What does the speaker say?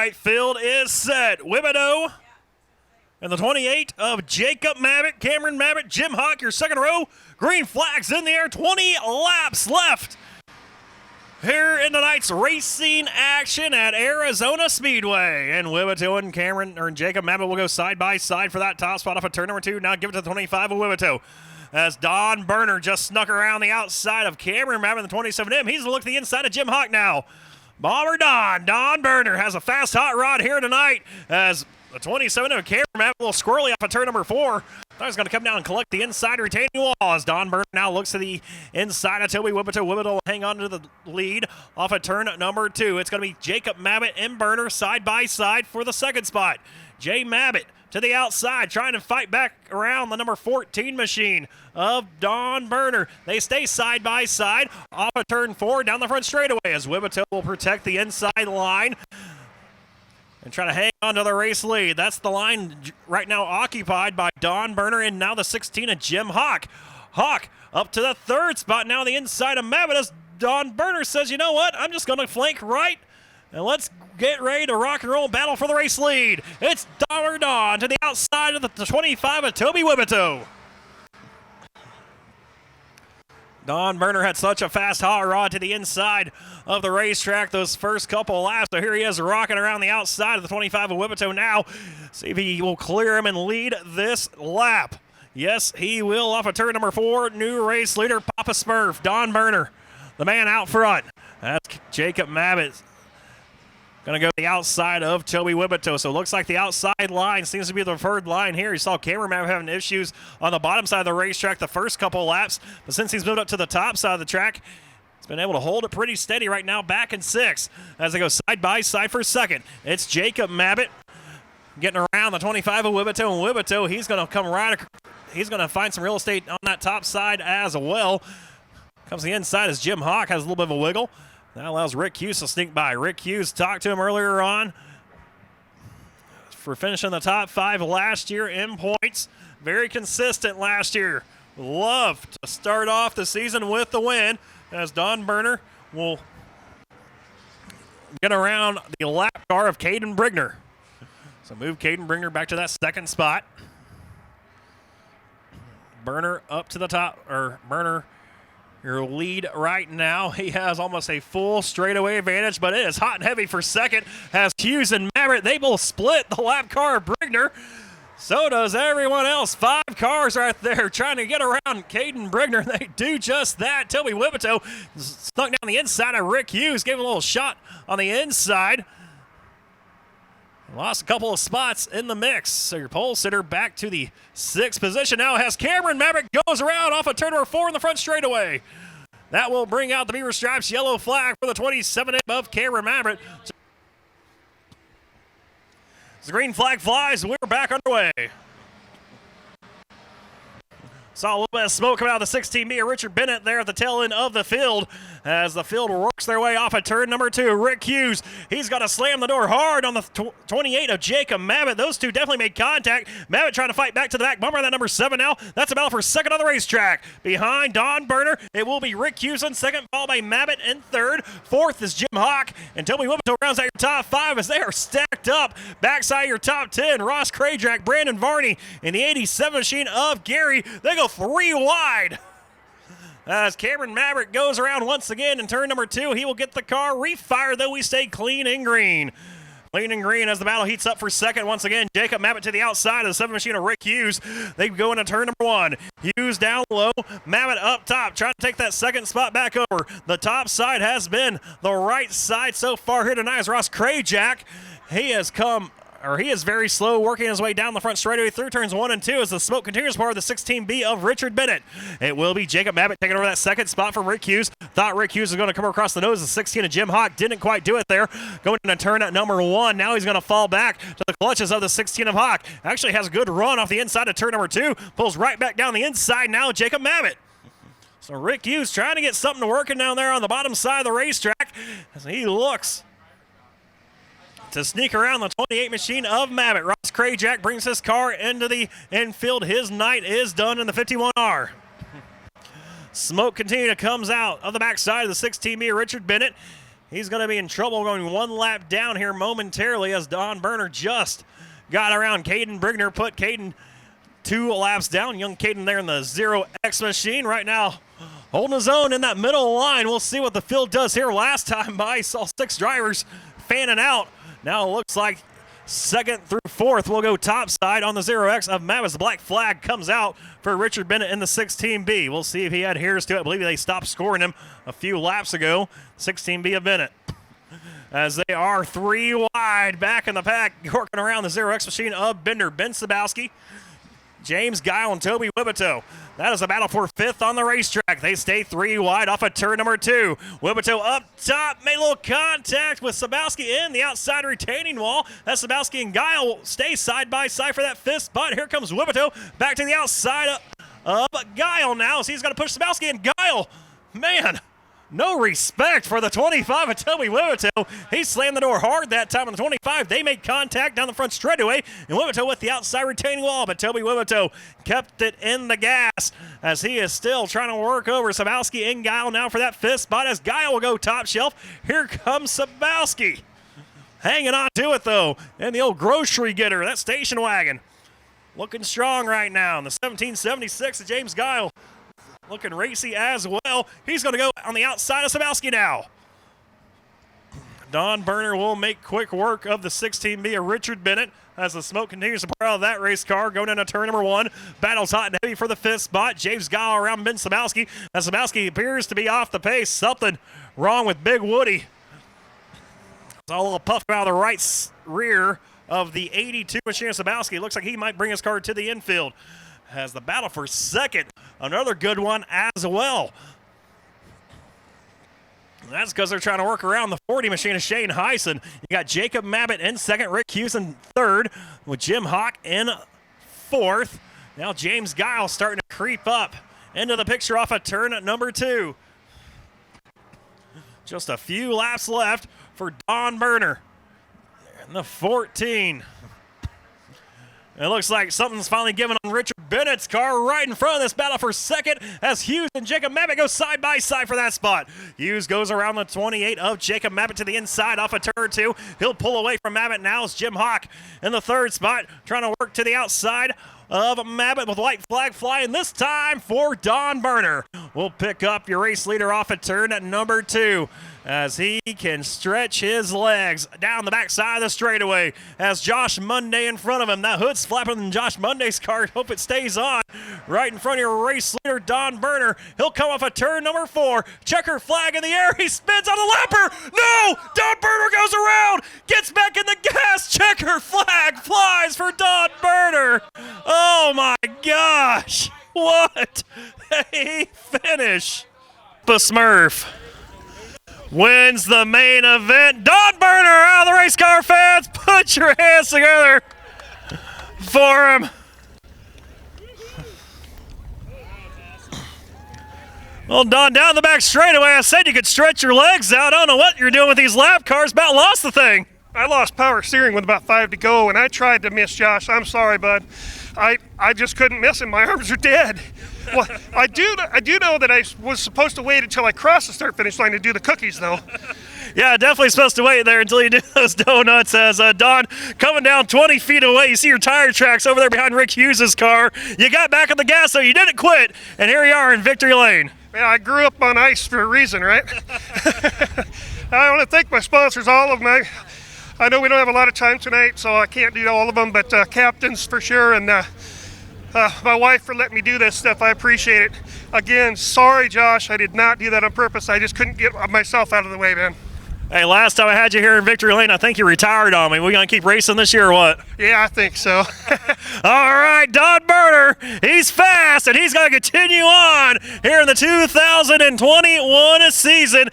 right, field is set. Wibido and the 28 of Jacob Mabbitt, Cameron Mabbitt, Jim Hawk, your second row. Green flags in the air, 20 laps left here in tonight's racing action at Arizona Speedway. And Wibido and Jacob Mabbitt will go side by side for that top spot off of turn number 2. Now give it to the 25 of Wibido. As Don Berner just snuck around the outside of Cameron Mabbitt in the 27M. He's going to look to the inside of Jim Hawk now. Bomber Don Berner has a fast hot rod here tonight as the 27 of Cameron Mabbitt, a little squirrely off of turn number 4. He's going to come down and collect the inside retaining wall as Don Berner now looks to the inside of Toby Wibido. Wibido will hang on to the lead off of turn number 2. It's going to be Jacob Mabbitt and Berner side by side for the second spot. Jay Mabbitt to the outside, trying to fight back around the number 14 machine of Don Berner. They stay side by side off of turn 4 down the front straightaway as Wibido will protect the inside line and try to hang on to the race lead. That's the line right now occupied by Don Berner and now the 16 of Jim Hawk. Hawk up to the third spot now the inside of Mabbitt as Don Berner says, you know what, I'm just going to flank right and let's get ready to rock and roll battle for the race lead. It's Don to the outside of the 25 of Toby Wibido. Don Berner had such a fast hot rod to the inside of the racetrack those first couple laps. So here he is rocking around the outside of the 25 of Wibido now. See if he will clear him and lead this lap. Yes, he will off of turn number 4. New race leader, Papa Smurf, Don Berner, the man out front. That's Jacob Mabbitt. Going to go to the outside of Toby Wibido. So it looks like the outside line seems to be the preferred line here. You saw Cameron Mabbitt having issues on the bottom side of the racetrack the first couple laps. But since he's moved up to the top side of the track, he's been able to hold it pretty steady right now, back in 6th. As they go side by side for second, it's Jacob Mabbitt getting around the 25 of Wibido. And Wibido, he's going to come right. He's going to find some real estate on that top side as well. Comes to the inside as Jim Hawk has a little bit of a wiggle. That allows Rick Hughes to sneak by. Rick Hughes talked to him earlier on for finishing the top 5 last year in points. Very consistent last year. Love to start off the season with the win as Don Berner will get around the lap car of Caden Brigner. So move Caden Brigner back to that second spot. Berner up to the top, or Berner your lead right now. He has almost a full straightaway advantage, but it is hot and heavy for second. Has Hughes and Mabbitt. They both split the lap car of Brigner. So does everyone else. 5 cars right there trying to get around Caden Brigner. They do just that. Toby Wibido snuck down the inside of Rick Hughes. Gave him a little shot on the inside. Lost a couple of spots in the mix. So your pole sitter back to the 6th position. Now has Cameron Mabbitt goes around off of turn number 4 in the front straightaway. That will bring out the Beaver Stripes yellow flag for the 27 of Cameron Mabbitt. The green flag flies. We're back underway. Saw a little bit of smoke coming out of the 16B of Richard Bennett there at the tail end of the field as the field works their way off of turn number 2. Rick Hughes, he's got to slam the door hard on the 28 of Jacob Mabbitt. Those two definitely made contact. Mabbitt trying to fight back to the back. Bummer that number 7 now. That's a battle for second on the racetrack. Behind Don Berner, it will be Rick Hughes in second, followed by Mabbitt in third. 4th is Jim Hawk. And Toby Wibido rounds out your top 5 as they are stacked up. Backside of your top 10, Ross Krajak, Brandon Varney, and the 87 machine of Gary. They go 3 wide. As Cameron Mabbitt goes around once again in turn number 2, he will get the car refired, though we stay clean and green. Clean and green as the battle heats up for second once again. Jacob Mabbitt to the outside of the 7 machine of Rick Hughes. They go into turn number 1. Hughes down low, Mabbitt up top, trying to take that second spot back over. The top side has been the right side so far here tonight as Ross Krajak. He is very slow, working his way down the front straightaway through turns 1 and 2 as the smoke continues part of the 16B of Richard Bennett. It will be Jacob Mabbitt taking over that second spot from Rick Hughes. Thought Rick Hughes was going to come across the nose of the 16 of Jim Hawk. Didn't quite do it there. Going into turn at number 1. Now he's going to fall back to the clutches of the 16 of Hawk. Actually has a good run off the inside of turn number 2. Pulls right back down the inside now, Jacob Mabbitt. So Rick Hughes trying to get something working down there on the bottom side of the racetrack as he looks to sneak around the 28 machine of Mabbitt. Ross Krajak brings his car into the infield. His night is done in the 51R. Smoke continues to comes out of the backside of the 16B of Richard Bennett. He's going to be in trouble going one lap down here momentarily as Don Berner just got around Caden Brigner, put Caden 2 laps down. Young Caden there in the 0X machine right now, holding his own in that middle line. We'll see what the field does here. Last time by, saw 6 drivers fanning out. Now it looks like 2nd through 4th will go topside on the 0X of Matt as the black flag comes out for Richard Bennett in the 16B. We'll see if he adheres to it. I believe they stopped scoring him a few laps ago. 16B of Bennett. As they are 3 wide back in the pack, working around the 0X machine of Bender. Ben Sabowski, James Guile, and Toby Wibito. That is a battle for 5th on the racetrack. They stay 3 wide off of turn number 2. Wibito up top, made a little contact with Sabowski in the outside retaining wall. As Sabowski and Guile stay side by side for that 5th spot. Here comes Wibito back to the outside of Guile now as he's going to push Sabowski, and Guile, man, no respect for the 25 of Toby Wibito. He slammed the door hard that time on the 25. They made contact down the front straightaway, and Wibito with the outside retaining wall, but Toby Wibito kept it in the gas as he is still trying to work over Sabowski and Guile now for that 5th spot as Guile will go top shelf. Here comes Sabowski. Hanging on to it, though, and the old grocery getter, that station wagon. Looking strong right now. And the 1776 of James Guile looking racy as well. He's going to go on the outside of Sabowski now. Don Berner will make quick work of the 16B of Richard Bennett as the smoke continues to pour out of that race car. Going into turn number 1. Battle's hot and heavy for the 5th spot. James Guile around Ben Sabowski. As Sabowski appears to be off the pace. Something wrong with Big Woody. Saw a little puff out of the right rear of the 82 machine of Sabowski. Looks like he might bring his car to the infield. Has the battle for 2nd. Another good one as well. That's because they're trying to work around the 40 machine of Shane Heisen. You got Jacob Mabbitt in 2nd, Rick Hughes in 3rd, with Jim Hawk in 4th. Now James Guile starting to creep up into the picture off of turn number 2. Just a few laps left for Don Berner in the 14. It looks like something's finally given on Richard Bennett's car right in front of this battle for 2nd as Hughes and Jacob Mabbitt go side by side for that spot. Hughes goes around the 28 of Jacob Mabbitt to the inside off of turn 2. He'll pull away from Mabbitt now as Jim Hawk in the 3rd spot trying to work to the outside of Mabbitt with white flag flying this time for Don Berner. We'll pick up your race leader off at turn at number 2 as he can stretch his legs down the backside of the straightaway as Josh Monday in front of him. That hood's flapping in Josh Monday's car. Hope it stays on. Right in front of your race leader, Don Berner. He'll come off of turn number 4. Checker flag in the air. He spins on the lapper. No! Don Berner goes around. Gets back in the gas. Checker flag flies for Don Berner. Oh my gosh. What a finish. Smurf wins the main event. Don Berner out of the race car fans. Put your hands together for him. Well, Don, down the back straightaway, I said you could stretch your legs out. I don't know what you're doing with these lap cars. About lost the thing. I lost power steering with about 5 to go, and I tried to miss Josh. I'm sorry, bud. I just couldn't miss him. My arms are dead. Well, I do know that I was supposed to wait until I crossed the start-finish line to do the cookies, though. Yeah, definitely supposed to wait there until you do those donuts as Don coming down 20 feet away. You see your tire tracks over there behind Rick Hughes' car. You got back on the gas, so you didn't quit, and here you are in victory lane. Yeah, I grew up on ice for a reason, right? I want to thank my sponsors, all of them. I know we don't have a lot of time tonight, so I can't do all of them, but captains for sure, and my wife for letting me do this stuff. I appreciate it. Again, sorry, Josh. I did not do that on purpose. I just couldn't get myself out of the way, man. Hey, last time I had you here in victory lane, I think you retired on me. We going to keep racing this year or what? Yeah, I think so. All right, Don Berner, he's fast, and he's going to continue on here in the 2021 season.